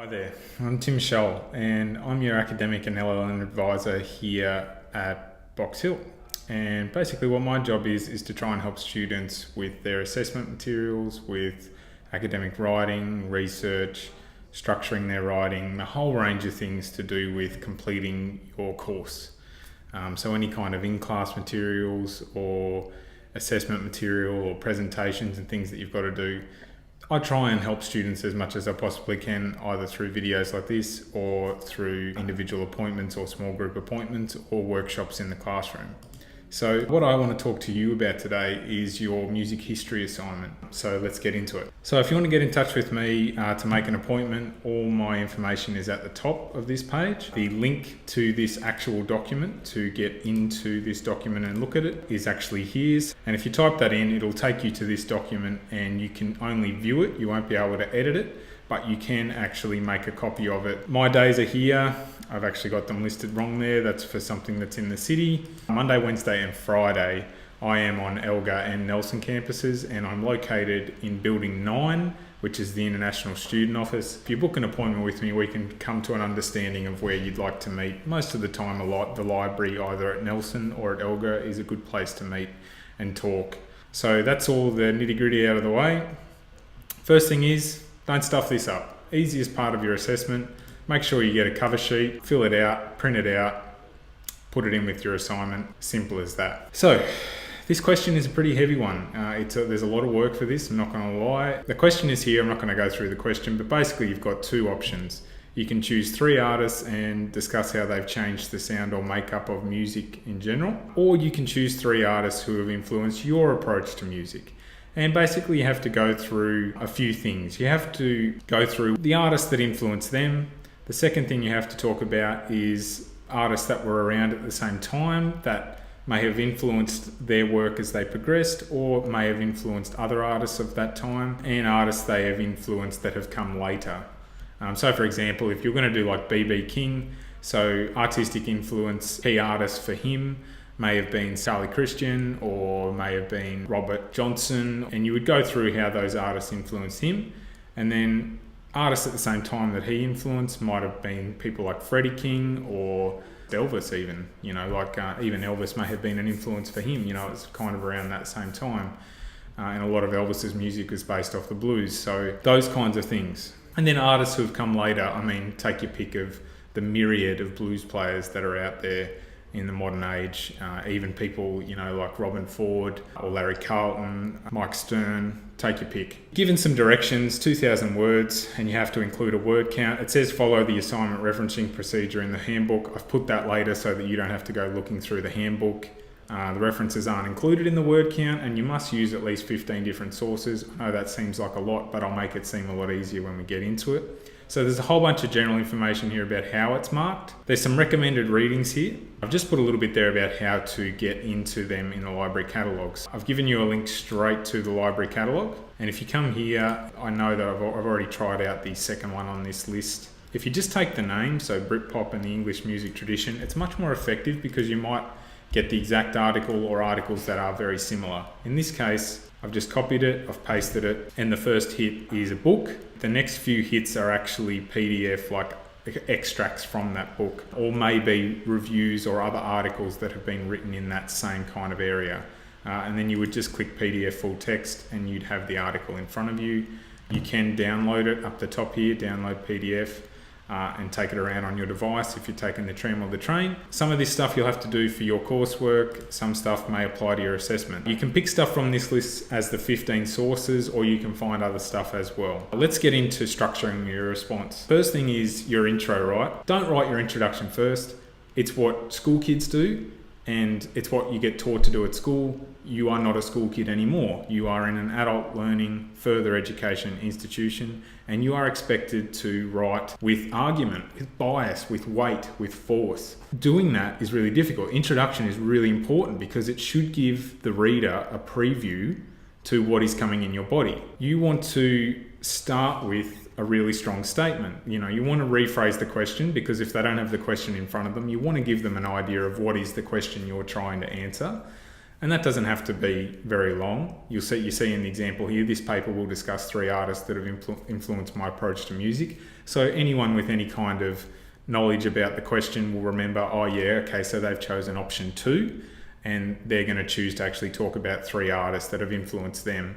Hi there, I'm Tim Shull and I'm your academic and LLM advisor here at Box Hill. And basically what my job is to try and help students with their assessment materials, with academic writing, research, structuring their writing, a whole range of things to do with completing your course. So any kind of in-class materials or assessment material or presentations and things that you've got to do, I try and help students as much as I possibly can, either through videos like this or through individual appointments or small group appointments or workshops in the classroom. So what I want to talk to you about today is your music history assignment. So let's get into it. So if you want to get in touch with me to make an appointment, all my information is at the top of this page. The link to this actual document to get into this document and look at it is actually here. And if you type that in, it'll take you to this document and you can only view it. You won't be able to edit it, but you can actually make a copy of it. My days are here. I've actually got them listed wrong there. That's for something that's in the city. Monday, Wednesday and Friday, I am on Elgar and Nelson campuses, and I'm located in Building 9, which is the International Student Office. If you book an appointment with me, we can come to an understanding of where you'd like to meet. Most of the time, the library, either at Nelson or at Elgar, is a good place to meet and talk. So that's all the nitty-gritty out of the way. First thing is, don't stuff this up. Easiest part of your assessment. Make sure you get a cover sheet, fill it out, print it out, put it in with your assignment. Simple as that. So this question is a pretty heavy one. There's a lot of work for this, I'm not going to lie. The question is here, I'm not going to go through the question, but basically you've got two options. You can choose 3 artists and discuss how they've changed the sound or makeup of music in general, or you can choose 3 artists who have influenced your approach to music. And basically you have to go through a few things. You have to go through the artists that influenced them. The second thing you have to talk about is artists that were around at the same time that may have influenced their work as they progressed, or may have influenced other artists of that time, and artists they have influenced that have come later. So for example, if you're going to do like B.B. King, so artistic influence, key artists for him may have been Sally Christian or may have been Robert Johnson, and you would go through how those artists influenced him. And then artists at the same time that he influenced might have been people like Freddie King or Elvis even, even Elvis may have been an influence for him, it's kind of around that same time. And a lot of Elvis's music is based off the blues, so those kinds of things. And then artists who have come later, take your pick of the myriad of blues players that are out there in the modern age, even people, like Robin Ford or Larry Carlton, Mike Stern, take your pick. Given some directions, 2,000 words, and you have to include a word count. It says follow the assignment referencing procedure in the handbook. I've put that later so that you don't have to go looking through the handbook. The references aren't included in the word count, and you must use at least 15 different sources. I know that seems like a lot, but I'll make it seem a lot easier when we get into it. So there's a whole bunch of general information here about how it's marked. There's some recommended readings here. I've just put a little bit there about how to get into them in the library catalogues. I've given you a link straight to the library catalogue. And if you come here, I know that I've already tried out the second one on this list. If you just take the name, so Britpop and the English music tradition, it's much more effective because you might get the exact article or articles that are very similar. In this case, I've just copied it, I've pasted it, and the first hit is a book. The next few hits are actually PDF, like extracts from that book, or maybe reviews or other articles that have been written in that same kind of area. And then you would just click PDF full text and you'd have the article in front of you. You can download it up the top here, download PDF. And take it around on your device if you're taking the tram or the train. Some of this stuff you'll have to do for your coursework. Some stuff may apply to your assessment. You can pick stuff from this list as the 15 sources, or you can find other stuff as well. Let's get into structuring your response. First thing is your intro, right? Don't write your introduction first. It's what school kids do, and it's what you get taught to do at school. You are not a school kid anymore. You are in an adult learning, further education institution, and you are expected to write with argument, with bias, with weight, with force. Doing that is really difficult. Introduction is really important because it should give the reader a preview to what is coming in your body. You want to start with a really strong statement. You want to rephrase the question, because if they don't have the question in front of them, you want to give them an idea of what is the question you're trying to answer. And that doesn't have to be very long. You see in the example here, this paper will discuss 3 artists that have influenced my approach to music. So anyone with any kind of knowledge about the question will remember, oh yeah, okay, so they've chosen option 2 and they're going to choose to actually talk about 3 artists that have influenced them.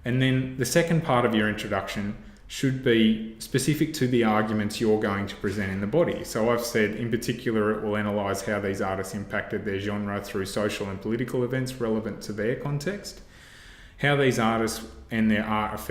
And then the second part of your introduction should be specific to the arguments you're going to present in the body. So I've said in particular it will analyse how these artists impacted their genre through social and political events relevant to their context, how these artists and their art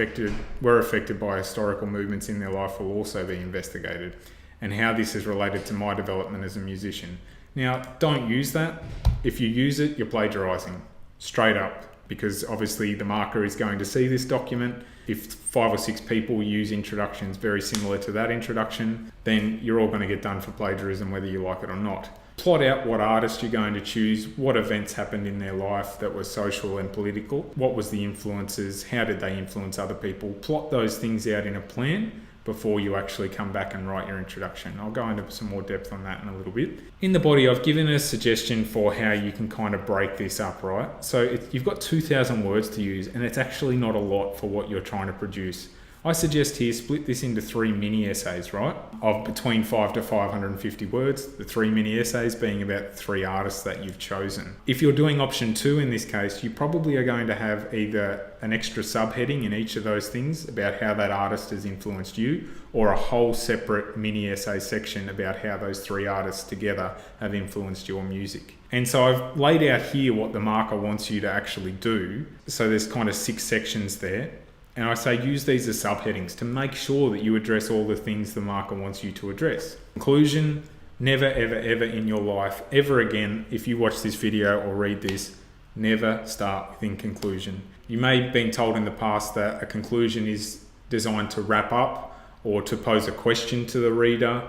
were affected by historical movements in their life will also be investigated, and how this is related to my development as a musician. Now, don't use that. If you use it, you're plagiarising, straight up, because obviously the marker is going to see this document. If 5 or 6 people use introductions very similar to that introduction, then you're all going to get done for plagiarism whether you like it or not. Plot out what artist you're going to choose, what events happened in their life that were social and political, what was the influences, how did they influence other people. Plot those things out in a plan before you actually come back and write your introduction. I'll go into some more depth on that in a little bit. In the body, I've given a suggestion for how you can kind of break this up, right? So you've got 2,000 words to use, and it's actually not a lot for what you're trying to produce. I suggest here split this into 3 mini essays, right? Of between 5 to 550 words, the 3 mini essays being about 3 artists that you've chosen. If you're doing option 2 in this case, you probably are going to have either an extra subheading in each of those things about how that artist has influenced you, or a whole separate mini essay section about how those 3 artists together have influenced your music. And so I've laid out here what the marker wants you to actually do. So there's kind of 6 sections there. And I say use these as subheadings to make sure that you address all the things the marker wants you to address. Conclusion, never, ever, ever in your life, ever again, if you watch this video or read this, never start within conclusion. You may have been told in the past that a conclusion is designed to wrap up or to pose a question to the reader.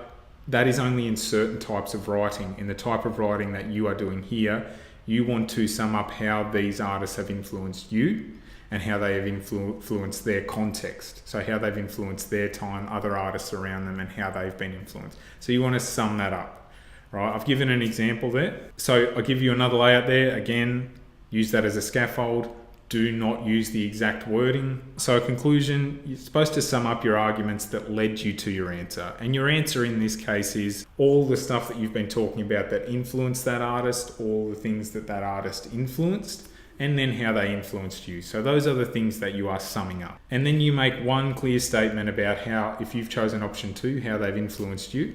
That is only in certain types of writing. In the type of writing that you are doing here, you want to sum up how these artists have influenced you, and how they have influenced their context. So how they've influenced their time, other artists around them, and how they've been influenced. So you want to sum that up, right? I've given an example there. So I'll give you another layout there. Again, use that as a scaffold. Do not use the exact wording. So a conclusion, you're supposed to sum up your arguments that led you to your answer. And your answer in this case is all the stuff that you've been talking about that influenced that artist, all the things that that artist influenced, and then how they influenced you. So those are the things that you are summing up. And then you make one clear statement about how, if you've chosen option 2, how they've influenced you.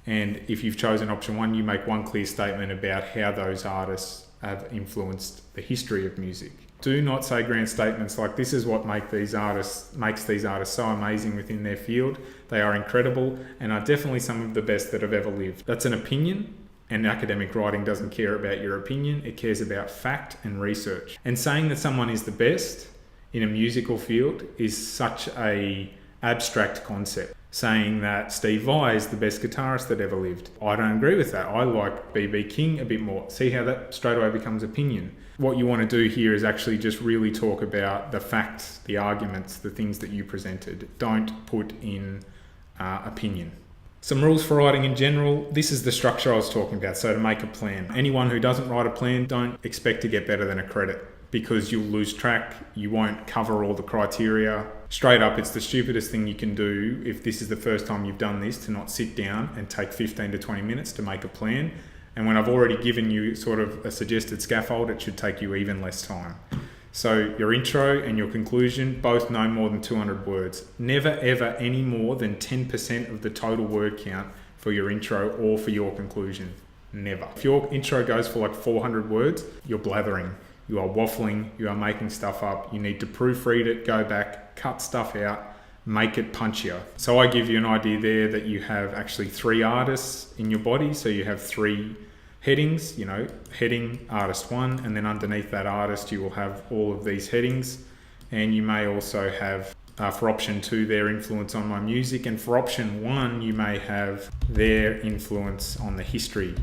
And if you've chosen option 1, you make one clear statement about how those artists have influenced the history of music. Do not say grand statements like this is what makes these artists so amazing within their field. They are incredible and are definitely some of the best that have ever lived. That's an opinion. And academic writing doesn't care about your opinion, it cares about fact and research. And saying that someone is the best in a musical field is such a abstract concept. Saying that Steve Vai is the best guitarist that ever lived, I don't agree with that. I like B.B. King a bit more. See how that straight away becomes opinion. What you want to do here is actually just really talk about the facts, the arguments, the things that you presented. Don't put in opinion. Some rules for writing in general. This is the structure I was talking about. So to make a plan. Anyone who doesn't write a plan, don't expect to get better than a credit, because you'll lose track. You won't cover all the criteria. Straight up, it's the stupidest thing you can do if this is the first time you've done this, to not sit down and take 15 to 20 minutes to make a plan. And when I've already given you sort of a suggested scaffold, it should take you even less time. So your intro and your conclusion, both no more than 200 words. Never ever any more than 10% of the total word count for your intro or for your conclusion. Never. If your intro goes for like 400 words, you're blathering. You are waffling, you are making stuff up. You need to proofread it, go back, cut stuff out, make it punchier. So I give you an idea there that you have actually 3 artists in your body. So you have 3 headings, heading artist 1, and then underneath that artist you will have all of these headings. And you may also have for option 2 their influence on my music, and for option 1 you may have their influence on the history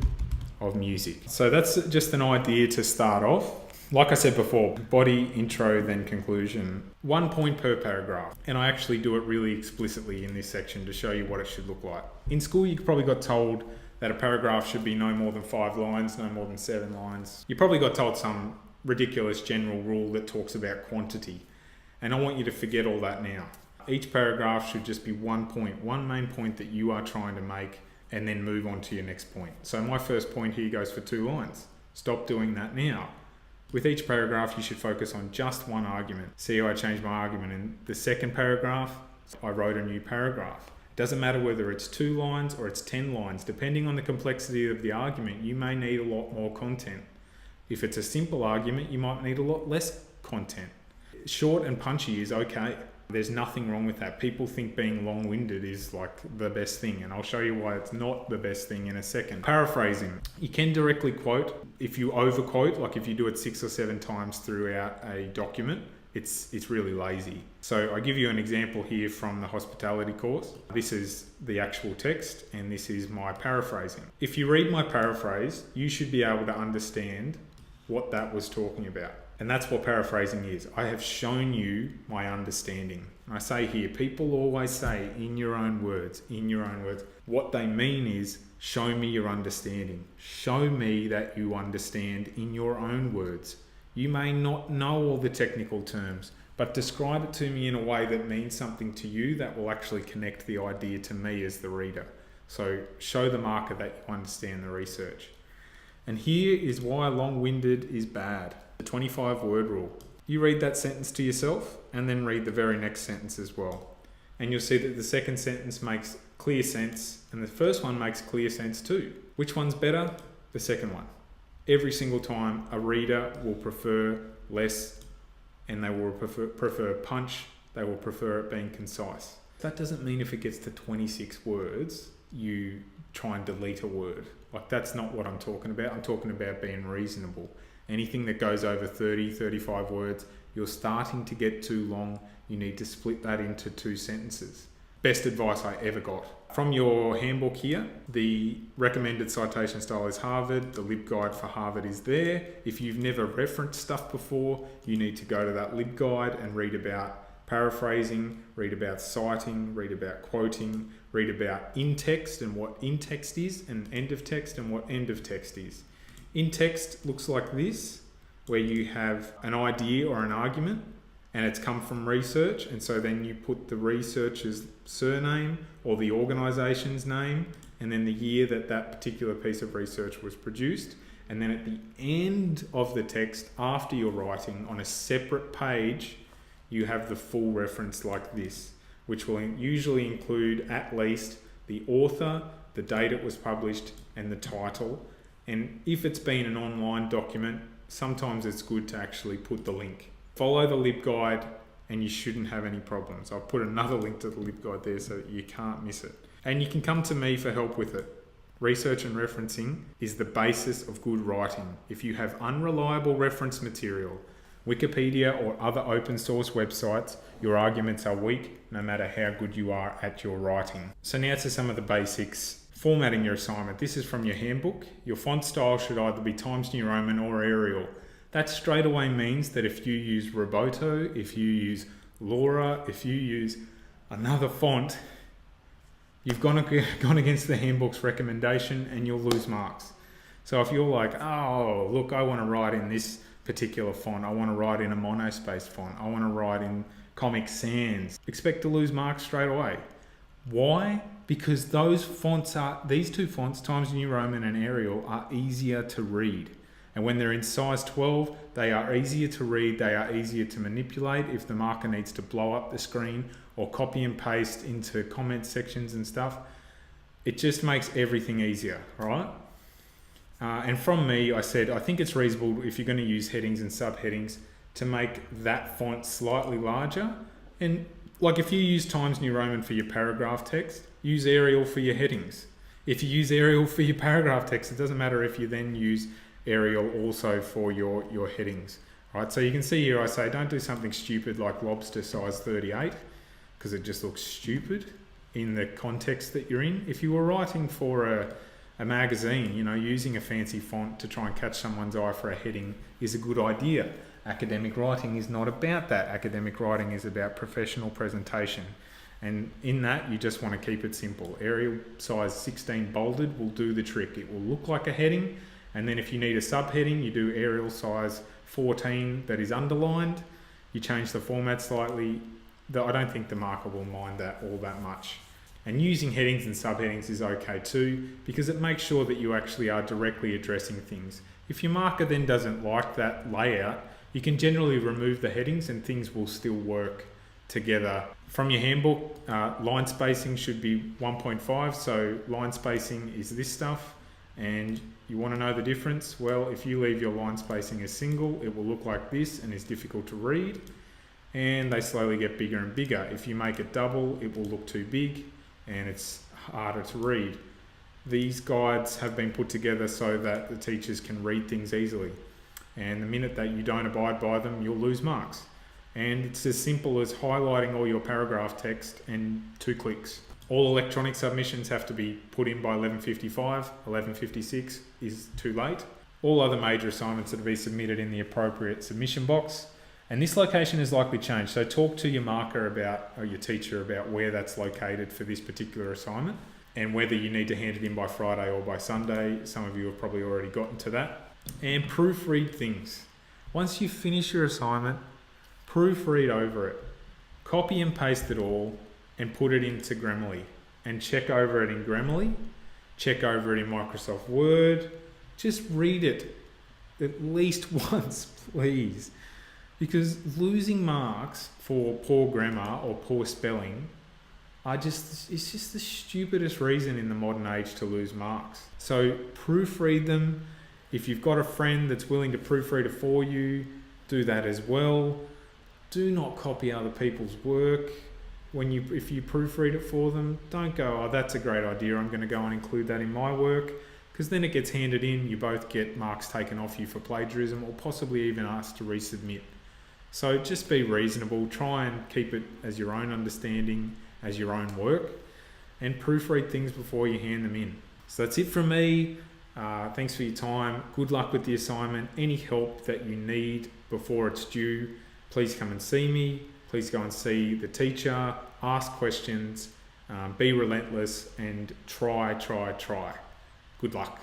of music. So that's just an idea to start off. Like I said before, body, intro, then conclusion. 1 point per paragraph. And I actually do it really explicitly in this section to show you what it should look like. In school you probably got told that a paragraph should be no more than 5 lines, no more than 7 lines. You probably got told some ridiculous general rule that talks about quantity. And I want you to forget all that now. Each paragraph should just be one point, one main point that you are trying to make, and then move on to your next point. So my first point here goes for 2 lines. Stop doing that now. With each paragraph, you should focus on just one argument. See how I changed my argument in the second paragraph? I wrote a new paragraph. It doesn't matter whether it's 2 lines or it's 10 lines. Depending on the complexity of the argument, you may need a lot more content. If it's a simple argument, you might need a lot less content. Short and punchy is okay. There's nothing wrong with that. People think being long-winded is like the best thing, and I'll show you why it's not the best thing in a second. Paraphrasing. You can directly quote. If you overquote, like if you do it 6 or 7 times throughout a document, it's really lazy. So I give you an example here from the hospitality course. This is the actual text, and this is my paraphrasing. If you read my paraphrase, you should be able to understand what that was talking about. And that's what paraphrasing is. I have shown you my understanding. I say here, people always say in your own words, in your own words. What they mean is, show me your understanding. Show me that you understand in your own words. You may not know all the technical terms, but describe it to me in a way that means something to you that will actually connect the idea to me as the reader. So show the marker that you understand the research. And here is why long-winded is bad. The 25-word rule. You read that sentence to yourself and then read the very next sentence as well. And you'll see that the second sentence makes clear sense and the first one makes clear sense too. Which one's better? The second one. Every single time a reader will prefer less, and they will prefer punch, they will prefer it being concise. That doesn't mean if it gets to 26 words, you try and delete a word. Like, that's not what I'm talking about. I'm talking about being reasonable. Anything that goes over 30, 35 words, you're starting to get too long. You need to split that into 2 sentences. Best advice I ever got. From your handbook here, the recommended citation style is Harvard. The LibGuide for Harvard is there. If you've never referenced stuff before, you need to go to that LibGuide and read about paraphrasing, read about citing, read about quoting, read about in-text and what in-text is, and end of text and what end of text is. In-text looks like this, where you have an idea or an argument and it's come from research, and so then you put the researcher's surname or the organisation's name and then the year that that particular piece of research was produced, and then at the end of the text, after you're writing on a separate page, you have the full reference like this, which will usually include at least the author, the date it was published, and the title. And if it's been an online document, sometimes it's good to actually put the link. Follow the LibGuide and you shouldn't have any problems. I'll put another link to the LibGuide there so that you can't miss it. And you can come to me for help with it. Research and referencing is the basis of good writing. If you have unreliable reference material, Wikipedia or other open source websites, your arguments are weak no matter how good you are at your writing. So now to some of the basics. Formatting your assignment. This is from your handbook. Your font style should either be Times New Roman or Arial. That straight away means that if you use Roboto, if you use Laura, if you use another font, you've gone against the handbook's recommendation and you'll lose marks. So if you're like, oh, look, I want to write in this particular font, I want to write in a monospaced font, I want to write in Comic Sans, expect to lose marks straight away. Why? Because these 2 fonts, Times New Roman and Arial, are easier to read. And when they're in size 12, they are easier to read, they are easier to manipulate if the marker needs to blow up the screen or copy and paste into comment sections and stuff. It just makes everything easier, right? And from me, I said, I think it's reasonable if you're going to use headings and subheadings to make that font slightly larger. And like if you use Times New Roman for your paragraph text, use Arial for your headings. If you use Arial for your paragraph text, it doesn't matter if you then use Arial also for your headings. Right? So you can see here I say don't do something stupid like lobster size 38 because it just looks stupid in the context that you're in. If you were writing for a magazine, using a fancy font to try and catch someone's eye for a heading is a good idea. Academic writing is not about that. Academic writing is about professional presentation. And in that, you just want to keep it simple. Arial size 16 bolded will do the trick. It will look like a heading. And then if you need a subheading, you do Arial size 14 that is underlined, you change the format slightly. I don't think the marker will mind that all that much. And using headings and subheadings is okay too, because it makes sure that you actually are directly addressing things. If your marker then doesn't like that layout, you can generally remove the headings and things will still work together. From your handbook, line spacing should be 1.5, so line spacing is this stuff, and you want to know the difference? Well, if you leave your line spacing as single, it will look like this and is difficult to read, and they slowly get bigger and bigger. If you make it double, it will look too big and it's harder to read. These guides have been put together so that the teachers can read things easily, and the minute that you don't abide by them, you'll lose marks. And it's as simple as highlighting all your paragraph text and 2 clicks. All electronic submissions have to be put in by 11:55. 11:56 is too late. All other major assignments are to be submitted in the appropriate submission box. And this location is likely changed. So talk to your marker about, or your teacher about where that's located for this particular assignment and whether you need to hand it in by Friday or by Sunday. Some of you have probably already gotten to that. And proofread things. Once you finish your assignment, proofread over it. Copy and paste it all and put it into Grammarly. And check over it in Grammarly. Check over it in Microsoft Word. Just read it at least once, please. Because losing marks for poor grammar or poor spelling it's just the stupidest reason in the modern age to lose marks. So proofread them. If you've got a friend that's willing to proofread it for you, do that as well. Do not copy other people's work. If you proofread it for them, don't go, oh, that's a great idea, I'm going to go and include that in my work, because then it gets handed in, you both get marks taken off you for plagiarism or possibly even asked to resubmit. So just be reasonable, try and keep it as your own understanding, as your own work, and proofread things before you hand them in. So that's it from me. Thanks for your time. Good luck with the assignment. Any help that you need before it's due, please come and see me. Please go and see the teacher, ask questions, be relentless, and try. Good luck.